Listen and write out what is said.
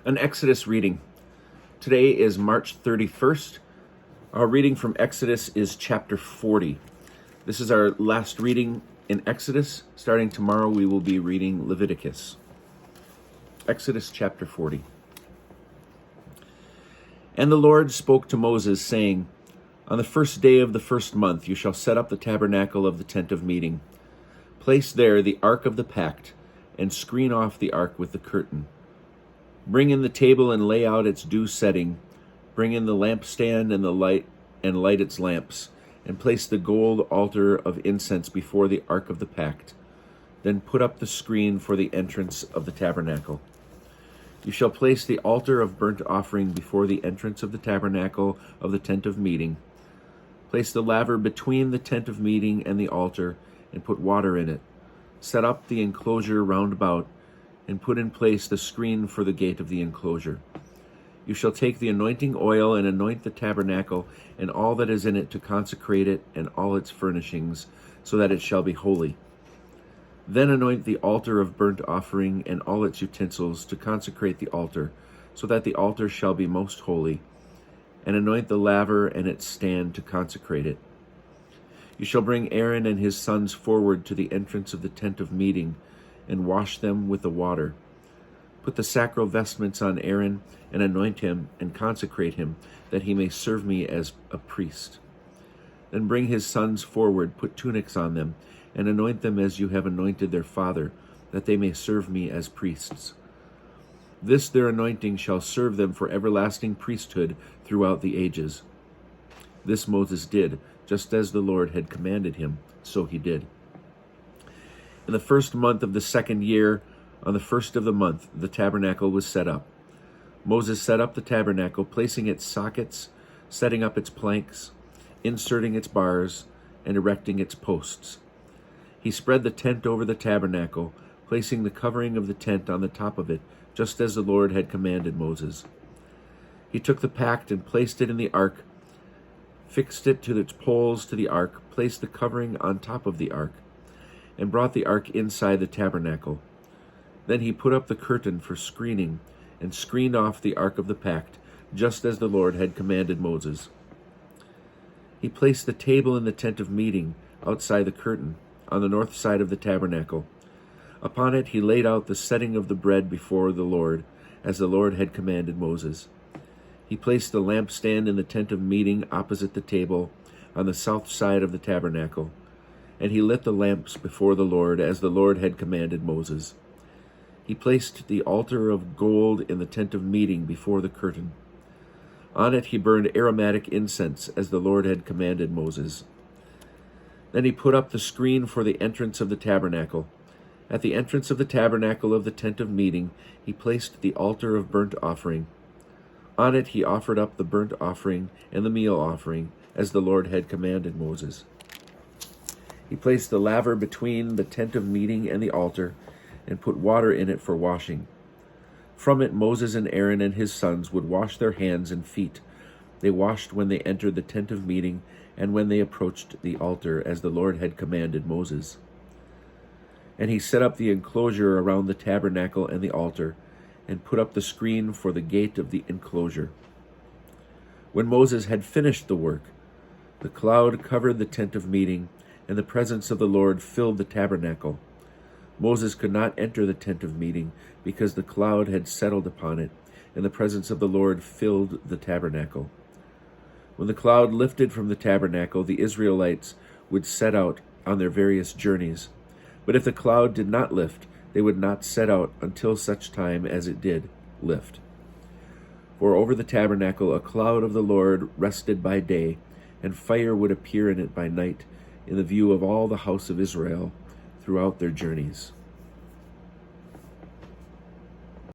An Exodus reading. Today is March 31st. Our reading from Exodus is chapter 40. This is our last reading in Exodus. Starting tomorrow, we will be reading Leviticus. Exodus chapter 40. And the Lord spoke to Moses, saying, On the first day of the first month you shall set up the tabernacle of the tent of meeting. Place there the ark of the pact, and screen off the ark with the curtain. Bring in the table and lay out its due setting. Bring in the lampstand and light its lamps, and place the gold altar of incense before the ark of the pact. Then put up the screen for the entrance of the tabernacle. You shall place the altar of burnt offering before the entrance of the tabernacle of the tent of meeting. Place the laver between the tent of meeting and the altar, and put water in it. Set up the enclosure round about, and put in place the screen for the gate of the enclosure. You shall take the anointing oil and anoint the tabernacle and all that is in it to consecrate it and all its furnishings, so that it shall be holy. Then anoint the altar of burnt offering and all its utensils to consecrate the altar, so that the altar shall be most holy, and anoint the laver and its stand to consecrate it. You shall bring Aaron and his sons forward to the entrance of the tent of meeting, and wash them with the water. Put the sacral vestments on Aaron, and anoint him, and consecrate him, that he may serve me as a priest. Then bring his sons forward, put tunics on them, and anoint them as you have anointed their father, that they may serve me as priests. This their anointing shall serve them for everlasting priesthood throughout the ages. This Moses did, just as the Lord had commanded him, so he did. In the first month of the second year, on the first of the month, the tabernacle was set up. Moses set up the tabernacle, placing its sockets, setting up its planks, inserting its bars, and erecting its posts. He spread the tent over the tabernacle, placing the covering of the tent on the top of it, just as the Lord had commanded Moses. He took the pact and placed it in the ark, fixed it to its poles to the ark, placed the covering on top of the ark, and brought the ark inside the tabernacle. Then he put up the curtain for screening, and screened off the ark of the pact, just as the Lord had commanded Moses. He placed the table in the tent of meeting, outside the curtain, on the north side of the tabernacle. Upon it he laid out the setting of the bread before the Lord, as the Lord had commanded Moses. He placed the lampstand in the tent of meeting opposite the table, on the south side of the tabernacle. And he lit the lamps before the Lord, as the Lord had commanded Moses. He placed the altar of gold in the tent of meeting before the curtain. On it he burned aromatic incense, as the Lord had commanded Moses. Then he put up the screen for the entrance of the tabernacle. At the entrance of the tabernacle of the tent of meeting, he placed the altar of burnt offering. On it he offered up the burnt offering and the meal offering, as the Lord had commanded Moses. He placed the laver between the tent of meeting and the altar, and put water in it for washing. From it Moses and Aaron and his sons would wash their hands and feet. They washed when they entered the tent of meeting, and when they approached the altar, as the Lord had commanded Moses. And he set up the enclosure around the tabernacle and the altar, and put up the screen for the gate of the enclosure. When Moses had finished the work, the cloud covered the tent of meeting, and the presence of the Lord filled the tabernacle. Moses could not enter the tent of meeting, because the cloud had settled upon it, and the presence of the Lord filled the tabernacle. When the cloud lifted from the tabernacle, the Israelites would set out on their various journeys. But if the cloud did not lift, they would not set out until such time as it did lift. For over the tabernacle a cloud of the Lord rested by day, and fire would appear in it by night, in the view of all the house of Israel throughout their journeys.